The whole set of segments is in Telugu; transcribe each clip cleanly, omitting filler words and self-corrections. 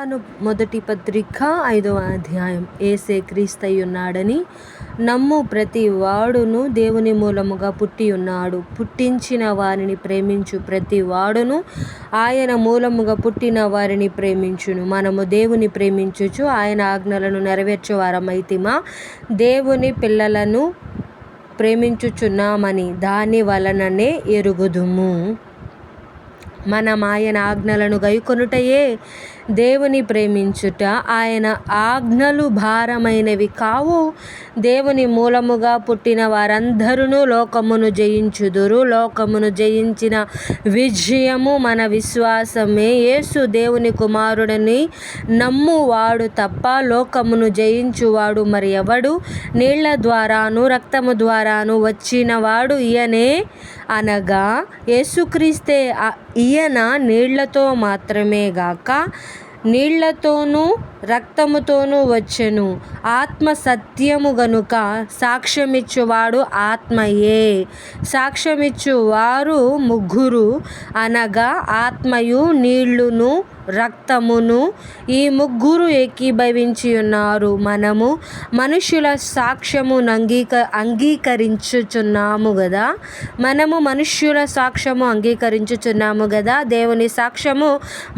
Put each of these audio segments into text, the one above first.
యోహాను మొదటి పత్రిక 5వ అధ్యాయం. యేసే క్రీస్తయ్యున్నాడని నమ్ము ప్రతి వాడును దేవుని మూలముగా పుట్టి ఉన్నాడు. పుట్టించిన వారిని ప్రేమించు ప్రతి వాడును ఆయన మూలముగా పుట్టిన వారిని ప్రేమించును. మనము దేవుని ప్రేమించుచు ఆయన ఆజ్ఞలను నెరవేర్చువారమైతిమా. దేవుని పిల్లలను ప్రేమించుచున్నామని దాని వలననే ఎరుగుదుము. మనం ఆయన ఆజ్ఞలను గైకొనుటయే దేవుని ప్రేమించుట. ఆయన ఆజ్ఞలు భారమైనవి కావు. దేవుని మూలముగా పుట్టిన వారందరూ లోకమును జయించుదురు. లోకమును జయించిన విజయము మన విశ్వాసమే. యేసు దేవుని కుమారుడని నమ్మువాడు తప్ప లోకమును జయించువాడు మరి ఎవడు? నీళ్ల ద్వారాను రక్తము ద్వారాను వచ్చినవాడు ఈయనే, అనగా యేసుక్రీస్తే. ఈయన నీళ్లతో మాత్రమే గాక నీళ్లతోనూ రక్తముతోనూ వచ్చెను. ఆత్మ సత్యము గనుక సాక్ష్యమిచ్చువాడు ఆత్మయే. సాక్ష్యమిచ్చువారు ముగ్గురు, అనగా ఆత్మయు నీళ్లును రక్తమును. ఈ ముగ్గురు ఏకీభవించి ఉన్నారు. మనము మనుష్యుల సాక్ష్యమును అంగీకరించుచున్నాము గదా. అంగీకరించుచున్నాము గదా. దేవుని సాక్ష్యము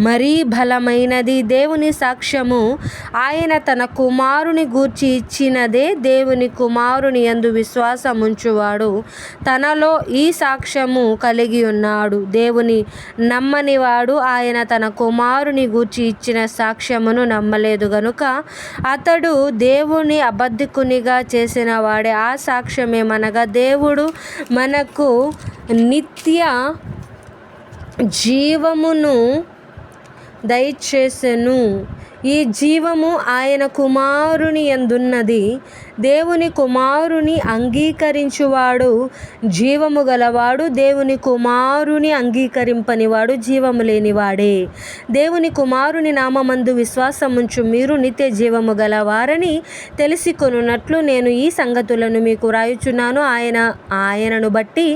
మరీ బలమైనది. దేవుని సాక్ష్యము ఆయన తన కుమారుని గూర్చి ఇచ్చినదే. దేవుని కుమారుని యందు విశ్వాసముంచువాడు తనలో ఈ సాక్ష్యము కలిగి ఉన్నాడు. దేవుని నమ్మనివాడు ఆయన తన కుమారుని గూర్చి ఇచ్చిన సాక్ష్యమును నమ్మలేదు గనుక అతడు దేవుని అబద్ధికునిగా చేసిన వాడే. ఆ సాక్ష్యమేమనగా దేవుడు మనకు నిత్య జీవమును దయచేసెను. ఈ జీవము ఆయన కుమారుని యందున్నది. దేవుని కుమారుని అంగీకరించువాడు జీవము గలవాడు. దేవుని కుమారుని అంగీకరింపనివాడు జీవము లేనివాడే. దేవుని కుమారుని నామమందు విశ్వాసముంచు మీరు నిత్య జీవము గలవారని తెలిసికొనున్నట్లు నేను ఈ సంగతులను మీకు రాయుచున్నాను. ఆయనను బట్టి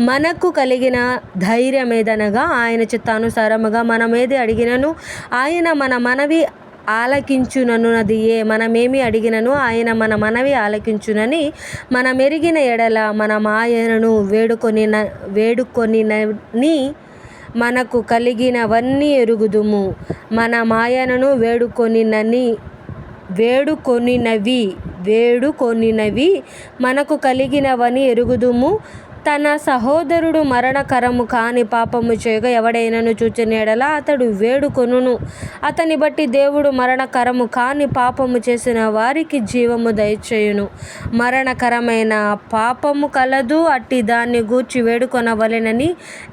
మనకు కలిగిన ధైర్యమేదనగా ఆయన చిత్తానుసారముగా మనమేది అడిగినను ఆయన మన మనవి ఆలకించుననున్నదియే. మనమేమి అడిగినను ఆయన మన మనవి ఆలకించునని మనమెరిగిన ఎడల మనం ఆయనను వేడుకొనినని మనకు కలిగినవన్నీ ఎరుగుదుము. మనం ఆయనను వేడుకొనినవి మనకు కలిగినవని ఎరుగుదుము. తన సహోదరుడు మరణకరము కాని పాపము చేయగా ఎవడైనను చూచిన ఎడల అతడు వేడుకొనును. అతని బట్టి దేవుడు మరణకరము కాని పాపము చేసిన వారికి జీవము దయచేయును. మరణకరమైన పాపము కలదు, అట్టి దాన్ని గూర్చి వేడుకొనవలెనని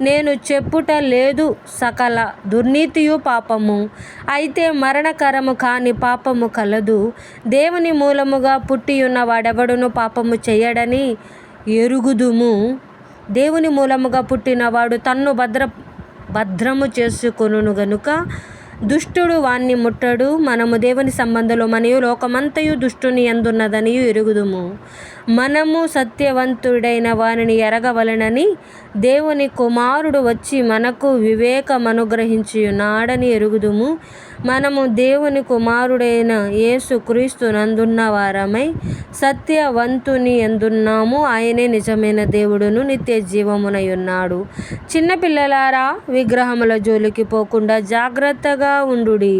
నేను చెప్పుట లేదు. సకల దుర్నీతియు పాపము. అయితే మరణకరము కాని పాపము కలదు. దేవుని మూలముగా పుట్టియున్న వాడెవడును పాపము చేయడని ఎరుగుదుము. దేవుని మూలముగా పుట్టినవాడు తన్ను భద్రము చేసుకొనును గనుక దుష్టుడు వాణ్ణి ముట్టడు. మనము దేవుని సంబంధంలో మరియు లోకమంతయు దుష్టుని యందున్నదనియు ఎరుగుదుము. మనము సత్యవంతుడైన వానిని ఎరగవలెనని దేవుని కుమారుడు వచ్చి మనకు వివేకమనుగ్రహించియున్నాడని ఎరుగుదుము. మనము దేవుని కుమారుడైన యేసు క్రీస్తు నందున్న వారమై సత్యవంతుని యందున్నాము. ఆయనే నిజమైన దేవుడును నిత్య జీవమునై ఉన్నాడు. చిన్నపిల్లలారా, విగ్రహముల జోలికి పోకుండా జాగ్రత్తగా ఉండుడి.